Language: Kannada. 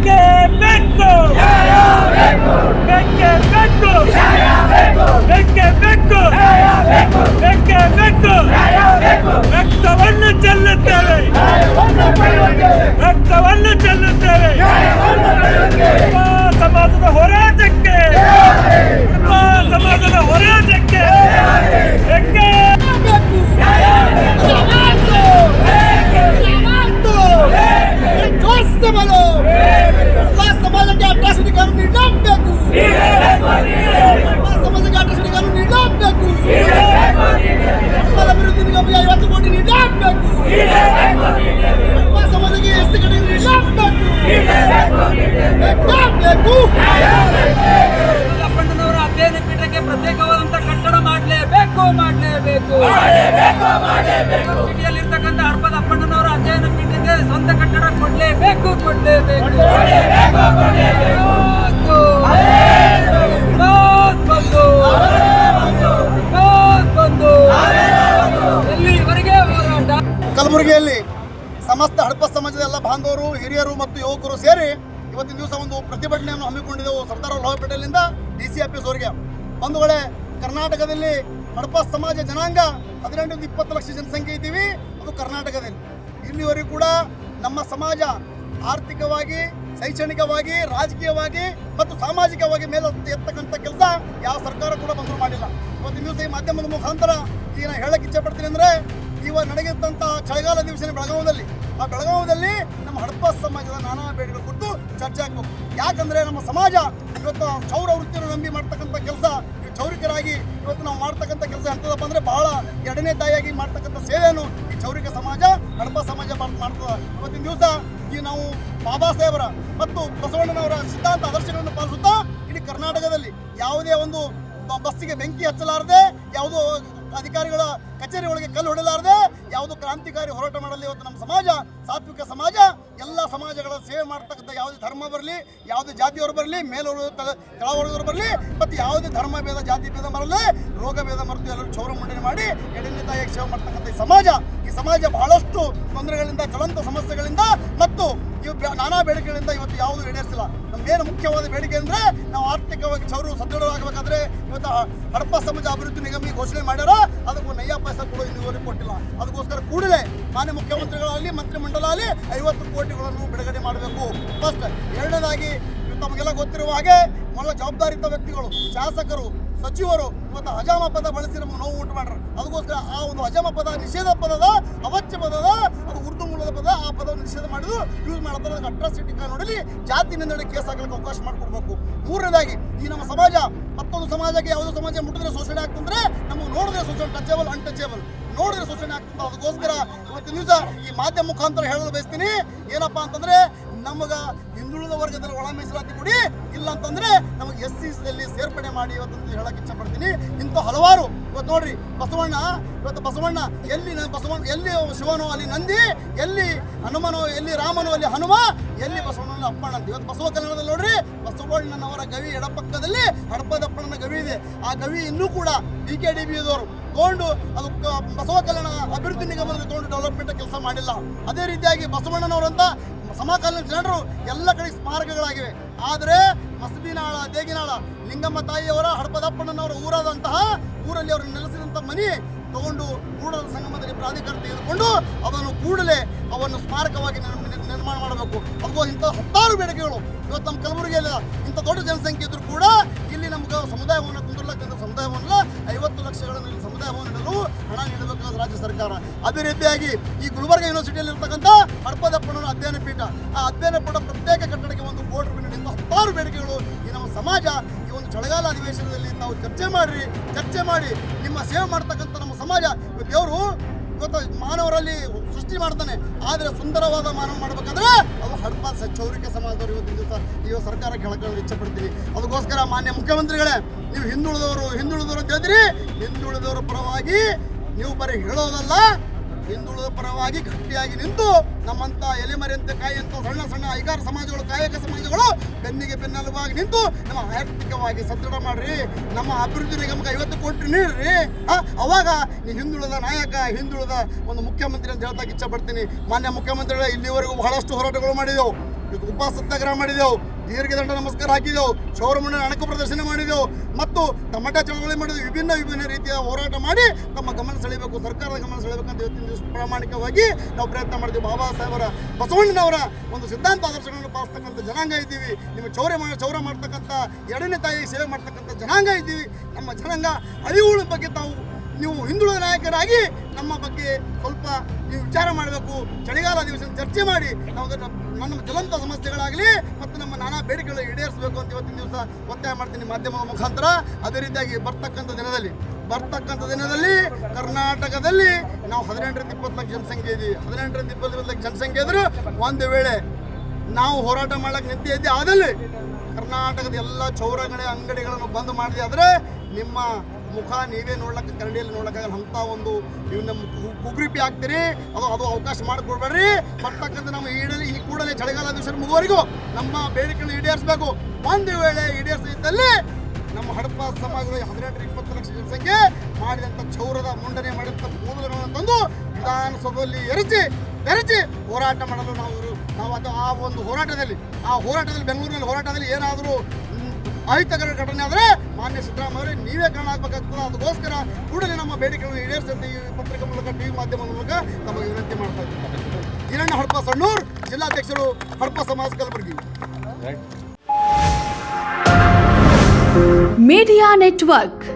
ಬೇಕೇ ಬೇಕು ಬೇಕೇ ಬೇಕು ಬೇಕೇ ಬೇಕು ಬೇಕೇ ಬೇಕು ರಕ್ತವನ್ನು ಚೆಲ್ಲುತ್ತೇವೆ ರಕ್ತವನ್ನು ಚೆಲ್ಲುತ್ತೇವೆ ಸಮಾಜದ ಹೋರಾಟಕ್ಕೆ ಸಮಾಜದ ಹೋರಾಟಕ್ಕೆ ಬೇಕೇ समाजाची अट्रॉसिटी करून निडಬೇಕು समाजाची अट्रॉसिटी करून निडಬೇಕು विरोधी निगम 50 ಕೋಟಿ निडಬೇಕು समाजाची एसटी कटे निडಬೇಕು ಅಪ್ಪಣ್ಣನವರ ಅಧ್ಯಯನ ಪೀಠಕ್ಕೆ ಪ್ರತ್ಯೇಕವಾದಂತ ಕಟ್ಟಡ ಮಾಡಲೇಬೇಕು ಸಿಟಿಯಲ್ಲಿರ್ತಕ್ಕಂಥ ಹಡಪದ ಅಪ್ಪಣ್ಣನವರ ಅಧ್ಯಯನ ಪೀಠಕ್ಕೆ ಸ್ವಂತ ಕಟ್ಟಡ ಕೊಡಲೇಬೇಕು ಎಲ್ಲಿವರೆಗೆ ಹೋರಾಟ? ಕಲಬುರಗಿಯಲ್ಲಿ ಸಮಸ್ತ ಹಡಪ ಸಮಾಜದ ಎಲ್ಲ ಬಾಂಧವರು ಹಿರಿಯರು ಮತ್ತು ಯುವಕರು ಸೇರಿ ಇವತ್ತಿನ ದಿವಸ ಒಂದು ಪ್ರತಿಭಟನೆಯನ್ನು ಹಮ್ಮಿಕೊಂಡಿದ್ದೆವು ಸರ್ದಾರ್ ವಲ್ಲಭಾಯ್ ಪಟೇಲ್ನಿಂದ DC ಆಫೀಸ್ವರೆಗೆ. ಬಂಧುಗಳೇ, ಕರ್ನಾಟಕದಲ್ಲಿ ಹಡಪ ಸಮಾಜ ಜನಾಂಗ 18-20 ಲಕ್ಷ ಜನಸಂಖ್ಯೆ ಇದ್ದೀವಿ. ಅದು ಕರ್ನಾಟಕದಲ್ಲಿ ಇಲ್ಲಿವರೆಗೂ ಕೂಡ ನಮ್ಮ ಸಮಾಜ ಆರ್ಥಿಕವಾಗಿ, ಶೈಕ್ಷಣಿಕವಾಗಿ, ರಾಜಕೀಯವಾಗಿ ಮತ್ತು ಸಾಮಾಜಿಕವಾಗಿ ಮೇಲೆ ಎತ್ತಕ್ಕಂಥ ಕೆಲಸ ಯಾವ ಸರ್ಕಾರ ಕೂಡ ಬಂದರೂ ಮಾಡಿಲ್ಲ. ಇವತ್ತಿನ ದಿವಸ ಈ ಮಾಧ್ಯಮದ ಮುಖಾಂತರ ಈಗ ನಾನು ಹೇಳಕ್ಕೆ ಇಚ್ಛೆ ಪಡ್ತೀನಿ ಅಂದರೆ, ಇವಾಗ ನಡೆಯುತ್ತಂಥ ಚಳಿಗಾಲ ದಿವಸ ಬೆಳಗಾವಿಯಲ್ಲಿ ನಮ್ಮ ಹಡಪ ಸಮಾಜದ ನಾನಾ ಬೇಡಿಕೆಗಳ ಕುರಿತು ಚರ್ಚೆ ಆಗಬೇಕು. ಯಾಕಂದರೆ ನಮ್ಮ ಸಮಾಜ ಇವತ್ತು ಚೌರ ವೃತ್ತಿಯನ್ನು ನಂಬಿ ಮಾಡ್ತಕ್ಕಂಥ ಕೆಲಸ, ಚೌರಿಕರಾಗಿ ಇವತ್ತು ನಾವು ಮಾಡ್ತಕ್ಕಂಥ ಕೆಲಸ ಎಂಥದಪ್ಪ ಅಂದರೆ ಬಹಳ ಎರಡನೇ ತಾಯಿಯಾಗಿ ಮಾಡ್ತಕ್ಕಂಥ ಸೇವೆಯನ್ನು ಈ ಚೌರಿಕ ಸಮಾಜ, ಹಡಪ ಸಮಾಜ ಮಾಡ್ತದೆ. ಇವತ್ತಿನ ದಿವಸ ಈ ನಾವು ಬಾಬಾ ಸಾಹೇಬರ ಮತ್ತು ಬಸವಣ್ಣನವರ ಸಿದ್ಧಾಂತ ಆದರ್ಶಗಳನ್ನು ಪಾಲಿಸುತ್ತಾ ಇಡೀ ಕರ್ನಾಟಕದಲ್ಲಿ ಯಾವುದೇ ಒಂದು ಬಸ್ಸಿಗೆ ಬೆಂಕಿ ಹಚ್ಚಲಾರದೆ, ಯಾವುದೋ ಅಧಿಕಾರಿಗಳ ಕಚೇರಿ ಒಳಗೆ ಕಲ್ಲು ಹೊಡೆಯಲಾರದೆ, ಯಾವುದೋ ಕ್ರಾಂತಿಕಾರಿ ಹೋರಾಟ ಮಾಡಲಿ ಇವತ್ತು ನಮ್ಮ ಸಮಾಜ ಸಾತ್ವಿಕ ಸಮಾಜ. ಎಲ್ಲ ಸಮಾಜಗಳ ಸೇವೆ ಮಾಡ್ತಕ್ಕಂಥ ಯಾವುದೇ ಧರ್ಮ ಬರಲಿ, ಯಾವುದೇ ಜಾತಿಯವರು ಬರಲಿ, ಮೇಲವರು ಕೆಳವರ್ಗದವರು ಬರಲಿ, ಮತ್ತು ಯಾವುದೇ ಧರ್ಮ ಭೇದ ಜಾತಿ ಭೇದ ಬರಲಿ, ರೋಗ ಭೇದ ಮರೆತು ಎಲ್ಲರೂ ಚೌರ ಮುಂಡನೆ ಮಾಡಿ ಎರಡನೇ ತಾಯಿಯಾಗಿ ಸೇವೆ ಮಾಡ್ತಕ್ಕಂಥ ಈ ಸಮಾಜ ಬಹಳಷ್ಟು ತೊಂದರೆಗಳಿಂದ, ಜ್ವಲಂತ ಸಮಸ್ಯೆಗಳಿಂದ ಮತ್ತು ಇವು ನಾನಾ ಬೇಡಿಕೆಗಳಿಂದ ಇವತ್ತು ಯಾವುದು ಈಡೇರಿಸಿಲ್ಲ. ನಮ್ಗೇನು ಮುಖ್ಯವಾದ ಬೇಡಿಕೆ ಅಂದರೆ, ನಾವು ಆರ್ಥಿಕವಾಗಿ ಚೌರು ಸದೃಢವಾಗಬೇಕಾದ್ರೆ ಇವತ್ತು ಹಡಪ ಸಮಾಜ ಅಭಿವೃದ್ಧಿ ನಿಗಮ ಘೋಷಣೆ ಮಾಡ್ಯಾರ, ಅದಕ್ಕೂ ನಯ್ಯ ಪೈಸಾ ಕೂಡ ಇನ್ನೂವರೆಗೆ ಕೊಟ್ಟಿಲ್ಲ. ಅದಕ್ಕೋಸ್ಕರ ಕೂಡಲೇ ಮಾನ್ಯ ಮುಖ್ಯಮಂತ್ರಿಗಳಾಗಲಿ, ಮಂತ್ರಿಮಂಡಲ ಆಗಲಿ 50 ಕೋಟಿಗಳನ್ನು ಬಿಡುಗಡೆ ಮಾಡಬೇಕು. ಫಸ್ಟ್. ಎರಡನೇದಾಗಿ ತಮಗೆಲ್ಲ ಗೊತ್ತಿರುವ ಹಾಗೆ ಮೊದಲ ಜವಾಬ್ದಾರಿತ ವ್ಯಕ್ತಿಗಳು, ಶಾಸಕರು, ಸಚಿವರು ಇವತ್ತು ಹಜಾಮ ಪದ ಬಳಸಿ ನಮಗೆ ನೋವು ಉಂಟು ಮಾಡ್ರು. ಅದಕ್ಕೋಸ್ಕರ ಆ ಒಂದು ಹಜಾಮ ಪದ ನಿಷೇಧ ಪದದ, ಅವಾಚ್ಯ ಪದದ, ಅದು ಉರ್ದು ಮೂಲದ ಪದ, ಆ ಪದವನ್ನು ನಿಷೇಧ ಮಾಡಿದ್ದು ಯೂಸ್ ಮಾಡ್ತಾರೆ. ಅದಕ್ಕೆ ಅಟ್ರಾಸಿಟಿ ಕಾನೂನಲ್ಲಿ ಜಾತಿ ನಿಂದನೆ ಕೇಸ್ ಆಗಲಿಕ್ಕೆ ಅವಕಾಶ ಮಾಡಿಕೊಡ್ಬೇಕು. ಮೂರನೇದಾಗಿ ಈ ನಮ್ಮ ಸಮಾಜ ಮತ್ತೊಂದು ಸಮಾಜಕ್ಕೆ ಯಾವುದೋ ಸಮಾಜ ಮುಟ್ಟಿದ್ರೆ ಶೋಷಣೆ ಆಗ್ತಂದ್ರೆ, ನಮಗೆ ನೋಡಿದ್ರೆ ಶೋಷಣೆ ಟಚೇಬಲ್ ಅನ್ಟಚೇಬಲ್ ನೋಡಿದ್ರೆ ಶೋಷಣೆ ಆಗ್ತದೆ. ಅದಕ್ಕೋಸ್ಕರ ಇವತ್ತಿನ ದಿವಸ ಈ ಮಾಧ್ಯಮ ಮುಖಾಂತರ ಹೇಳಲು ಬಯಸ್ತೀನಿ, ಏನಪ್ಪಾ ಅಂತಂದ್ರೆ ನಮಗೆ ಹಿಂದುಳಿದ ವರ್ಗದಲ್ಲಿ ಒಳ ಮೀಸಲಾತಿ ಕೊಡಿ, ಇಲ್ಲ ಅಂತಂದ್ರೆ ನಮಗೆ SCದಲ್ಲಿ ಸೇರ್ಪಡೆ ಮಾಡಿ ಇವತ್ತು ಹೇಳಕ್ಕೆ ಇಚ್ಛೆ ಪಡ್ತೀನಿ. ಇಂಥ ಹಲವಾರು ಇವತ್ತು ನೋಡ್ರಿ, ಬಸವಣ್ಣ ಎಲ್ಲಿ ಶಿವನೋ ಅಲ್ಲಿ ನಂದಿ, ಎಲ್ಲಿ ಹನುಮನೋ ಎಲ್ಲಿ ರಾಮನೋ ಅಲ್ಲಿ ಹನುಮ, ಎಲ್ಲಿ ಬಸವಣ್ಣನ ಅಪ್ಪಣ್ಣ ಅಂತ. ಇವತ್ತು ಬಸವ ಕಲ್ಯಾಣದಲ್ಲಿ ನೋಡ್ರಿ, ಬಸವಣ್ಣನವರ ಗವಿ ಎಡಪಕ್ಕದಲ್ಲಿ ಹಡಪದಪ್ಪಣ್ಣನ ಗವಿ ಇದೆ. ಆ ಗವಿ ಇನ್ನೂ ಕೂಡ DKDBದವರು ತಗೊಂಡು ಅದು ಬಸವ ಕಲ್ಯಾಣ ಅಭಿವೃದ್ಧಿ ನಿಗಮದಲ್ಲಿ ತಗೊಂಡು ಡೆವಲಪ್ಮೆಂಟ್ ಕೆಲಸ ಮಾಡಿಲ್ಲ. ಅದೇ ರೀತಿಯಾಗಿ ಬಸವಣ್ಣನವರಂತ ಸಮಕಾಲೀನ ಜನರು ಎಲ್ಲ ಕಡೆ ಸ್ಮಾರಕಗಳಾಗಿವೆ. ಆದರೆ ಮಸದಿನಾಳ, ದೇಗಿನಾಳ, ಲಿಂಗಮ್ಮ ತಾಯಿಯವರ, ಹಡಪದಪ್ಪಣ್ಣನವರ ಊರಾದಂತಹ ಊರಲ್ಲಿ ಅವರು ನೆಲೆಸಿದಂಥ ಮನೆ ತಗೊಂಡು ಕೂಡಲ ಸಂಗಮದಲ್ಲಿ ಪ್ರಾಧಿಕಾರ ತೆಗೆದುಕೊಂಡು ಅದನ್ನು ಕೂಡಲೇ ಅವನ್ನು ಸ್ಮಾರಕವಾಗಿ ನಿರ್ಮಾಣ ಮಾಡಬೇಕು. ಅದು ಇಂಥ 10 ಬೇಡಿಕೆಗಳು ಇವತ್ತು ನಮ್ಮ ಕಲಬುರಗಿಯಲ್ಲಿ ಇಂಥ ದೊಡ್ಡ ಜನಸಂಖ್ಯೆ ಇದ್ರೂ ಕೂಡ ಇಲ್ಲಿ ನಮ್ಗೆ ಸಮುದಾಯ ಭವನ ಕುಂದಿರ್ಲಕ್ಕಂಥ ಸಮುದಾಯ ಭವನ 50 ಲಕ್ಷಗಳನ್ನು ಇಲ್ಲಿ ಸಮುದಾಯ ಭವನ ನೀಡಲು ಹಣ ನೀಡಬೇಕಾದ ರಾಜ್ಯ ಸರ್ಕಾರ. ಅದೇ ರೀತಿಯಾಗಿ ಈ ಗುಲ್ಬರ್ಗ ಯೂನಿವರ್ಸಿಟಿಯಲ್ಲಿ ಇರ್ತಕ್ಕಂಥ ಹಡಪದಪ್ಪಣ್ಣನ ಅಧ್ಯಯನ ಪೀಠ, ಆ ಅಧ್ಯಯನ ಪೀಠ ಪ್ರತ್ಯೇಕ ಕಟ್ಟಡಕ್ಕೆ 1 ಕೋಟಿ ರೂಪಾಯಿ ನೀಡಿ 10 ಬೇಡಿಕೆಗಳು ಈ ನಮ್ಮ ಸಮಾಜ ಈ ಒಂದು ಚಳಿಗಾಲ ಅಧಿವೇಶನದಲ್ಲಿ ನಾವು ಚರ್ಚೆ ಮಾಡಿ ನಿಮ್ಮ ಸೇವೆ ಮಾಡ್ತಕ್ಕಂಥ ನಮ್ಮ ಸಮಾಜ ದೇವರು ಇವತ್ತು ಮಾನವರಲ್ಲಿ ಸೃಷ್ಟಿ ಮಾಡ್ತಾನೆ. ಆದರೆ ಸುಂದರವಾದ ಮಾನವ ಮಾಡಬೇಕಾದ್ರೆ ಅದು ಹಡಪ ಚೌರಿಕೆ ಸಮಾಜದವರು ಇವತ್ತಿನ ದಿವಸ ಈ ಸರ್ಕಾರಕ್ಕೆ ಹೇಳಕ್ಕೆ ಇಚ್ಛೆ ಪಡ್ತೀವಿ. ಅದಕ್ಕೋಸ್ಕರ ಮಾನ್ಯ ಮುಖ್ಯಮಂತ್ರಿಗಳೇ, ನೀವು ಹಿಂದುಳಿದವರು ಅಂತ ಹೇಳಿದ್ರಿ, ಹಿಂದುಳಿದವರ ಪರವಾಗಿ ನೀವು ಬರೀ ಹೇಳೋದಲ್ಲ, ಹಿಂದುಳಿದ ಪರವಾಗಿ ಗಟ್ಟಿಯಾಗಿ ನಿಂತು ನಮ್ಮಂಥ ಎಲೆಮರೆಯಂತೆ ಕಾಯಿಯಂಥ ಸಣ್ಣ ಐಗಾರ ಸಮಾಜಗಳು, ಕಾಯಕ ಸಮಾಜಗಳು ಬೆನ್ನಿಗೆ ಬೆನ್ನೆಲುಬಾಗಿ ನಿಂತು ನಮ್ಮ ಆರ್ಥಿಕವಾಗಿ ಸದೃಢ ಮಾಡ್ರಿ, ನಮ್ಮ ಅಭಿವೃದ್ಧಿ ನಿಗಮಕ್ಕೆ 50 ಕೋಟಿ ನೀಡ್ರಿ. ಅವಾಗ ನೀವು ಹಿಂದುಳಿದ ನಾಯಕ, ಹಿಂದುಳಿದ ಒಂದು ಮುಖ್ಯಮಂತ್ರಿ ಅಂತ ಹೇಳ್ತಾ ಇಚ್ಛೆ ಪಡ್ತೀನಿ. ಮಾನ್ಯ ಮುಖ್ಯಮಂತ್ರಿಗಳೇ, ಇಲ್ಲಿವರೆಗೂ ಬಹಳಷ್ಟು ಹೋರಾಟಗಳು ಮಾಡಿದೆವು. ಇವತ್ತು ಉಪ ಸತ್ಯಾಗ್ರಹ ಮಾಡಿದೆವು, ದೀರ್ಘದಂಡ ನಮಸ್ಕಾರ ಹಾಕಿದೆವು, ಚೌರಮುಂಡನ ಅಣಕು ಪ್ರದರ್ಶನ ಮಾಡಿದೆವು ಮತ್ತು ಟಮಾಟಾ ಚಳವಳಿ ಮಾಡಿದೆವು. ವಿಭಿನ್ನ ರೀತಿಯ ಹೋರಾಟ ಮಾಡಿ ತಮ್ಮ ಗಮನ ಸೆಳೆಯಬೇಕು, ಸರ್ಕಾರದ ಗಮನ ಸೆಳೆಯಬೇಕಂತ ಇವತ್ತಿನ ದಿವಸ ಪ್ರಾಮಾಣಿಕವಾಗಿ ನಾವು ಪ್ರಯತ್ನ ಮಾಡಿದ್ವಿ. ಬಾಬಾ ಸಾಹೇಬರ ಬಸವಣ್ಣನವರ ಒಂದು ಸಿದ್ಧಾಂತ ಆದರ್ಶಗಳನ್ನು ಪಾಲಿಸ್ತಕ್ಕಂಥ ಜನಾಂಗ ಇದ್ದೀವಿ. ನಿಮ್ಮ ಚೌರ ಮಾಡ್ತಕ್ಕಂಥ ಎರಡನೇ ತಾಯಿ ಸೇವೆ ಮಾಡ್ತಕ್ಕಂಥ ಜನಾಂಗ ಇದ್ದೀವಿ. ನಮ್ಮ ಜನಾಂಗ ಅಳಿವುಗಳ ಬಗ್ಗೆ ನೀವು ಹಿಂದುಳಿದ ನಾಯಕರಾಗಿ ನಮ್ಮ ಬಗ್ಗೆ ಸ್ವಲ್ಪ ನೀವು ವಿಚಾರ ಮಾಡಬೇಕು. ಚಳಿಗಾಲ ದಿವಸ ಚರ್ಚೆ ಮಾಡಿ ನಾವು ನಮ್ಮ ಜ್ವಲಂತ ಸಮಸ್ಯೆಗಳಾಗಲಿ ಮತ್ತು ನಮ್ಮ ನಾನಾ ಬೇಡಿಕೆಗಳು ಈಡೇರಿಸಬೇಕು ಅಂತ ಇವತ್ತಿನ ದಿವಸ ಒತ್ತಾಯ ಮಾಡ್ತೀನಿ ಮಾಧ್ಯಮದ ಮುಖಾಂತರ. ಅದೇ ರೀತಿಯಾಗಿ ಬರ್ತಕ್ಕಂಥ ದಿನದಲ್ಲಿ ಕರ್ನಾಟಕದಲ್ಲಿ ನಾವು 18ರಿಂದ 20 ಲಕ್ಷ ಜನಸಂಖ್ಯೆ ಇದ್ದೀವಿ. 18ರಿಂದ 20 ಲಕ್ಷ ಜನಸಂಖ್ಯೆ ಇದ್ರೂ ಒಂದು ವೇಳೆ ನಾವು ಹೋರಾಟ ಮಾಡ್ಲಿಕ್ಕೆ ನಿಂತಿದ್ದೆ ಆದಲ್ಲಿ ಕರ್ನಾಟಕದ ಎಲ್ಲ ಚೌರಗಳ ಅಂಗಡಿಗಳನ್ನು ಬಂದ್ ಮಾಡಿದೆ ಆದರೆ ನಿಮ್ಮ ಮುಖ ನೀವೇ ನೋಡ್ಲಿಕ್ಕೆ ಕರಡಿಯಲ್ಲಿ ನೋಡ್ಲಿಕ್ಕಾಗಲ್ಲ. ಅಂಥ ಒಂದು ನೀವು ನಮ್ಮ ಕುಗ್ರಿಪಿ ಆಗ್ತೀರಿ. ಅದು ಅವಕಾಶ ಮಾಡಿಕೊಡ್ಬೇಡ್ರಿ. ಬರ್ತಕ್ಕಂಥ ನಮ್ಮ ಈ ಕೂಡಲೇ ಚಳಿಗಾಲ ದಿವಸ ಮುಗುವವರೆಗೂ ನಮ್ಮ ಬೇಡಿಕೆಗಳನ್ನು ಈಡೇರಿಸಬೇಕು. ಒಂದು ವೇಳೆ ಈಡೇರಿಸಿದ್ದಲ್ಲಿ ನಮ್ಮ ಹಡಪ ಸಮಾಜದ 18-20 ಲಕ್ಷ ಜನಸಂಖ್ಯೆ ಮಾಡಿದಂಥ ಚೌರದ ಮುಂಡನೆ ಮಾಡಿದಂಥ ಕೂದಲುಗಳನ್ನು ತಂದು ವಿಧಾನಸಭೆಯಲ್ಲಿ ಎರಚಿ ಹೋರಾಟ ಮಾಡಲು ನಾವು ಅದು ಆ ಒಂದು ಹೋರಾಟದಲ್ಲಿ ಬೆಂಗಳೂರಿನಲ್ಲಿ ಹೋರಾಟದಲ್ಲಿ ಏನಾದರೂ ಅಹಿತಕರ ಘಟನೆ ಆದರೆ ಮಾನ್ಯ ಸಿದ್ದರಾಮಯ್ಯ ನೀವೇ ಕಾರಣ ಆಗಬೇಕಾಗ್ತದೆ. ಅದಕ್ಕೋಸ್ಕರ ಕೂಡಲೇ ನಮ್ಮ ಬೇಡಿಕೆಗಳನ್ನು ಈಡೇರಿಸುತ್ತೆ ಈ ಪತ್ರಿಕೆ ಮೂಲಕ, ಟಿವಿ ಮಾಧ್ಯಮದ ಮೂಲಕ ನಮಗೆ ವಿನಂತಿ ಮಾಡ್ತಾ ಇದ್ದೀವಿ. ಹಿರಣ್ಯ ಹಡಪ ಸಣ್ಣೂರ್, ಜಿಲ್ಲಾಧ್ಯಕ್ಷರು ಹಡಪ ಸಮಾಜ ಕಲಬುರಗಿ. Media network